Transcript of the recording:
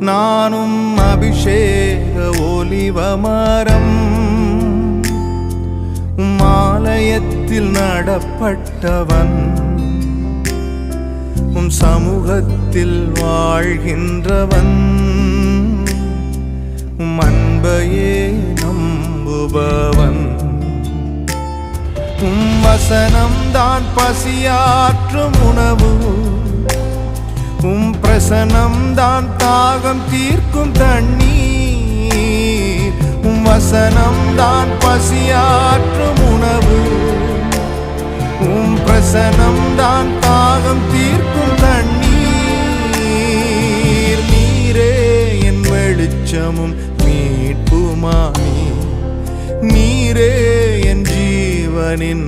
நானும் அபிஷேக ஒலிவமரம் ஆலயத்தில் நடப்பட்டவன் சமூகத்தில் வாழ்கின்றவன் அன்பையே நம்புபவன் வசனம் தான் பசியாற்றும் உணவு பிரசனம் தான் தாகம் தீர்க்கும் தண்ணீர் வசனம் தான் பசியாற்றும் உணவு பிரசனம் தான் தாகம் தீர்க்கும் தண்ணீர் நீரே என் வெளிச்சமும் மீட்புமானி நீரே என் ஜீவனின்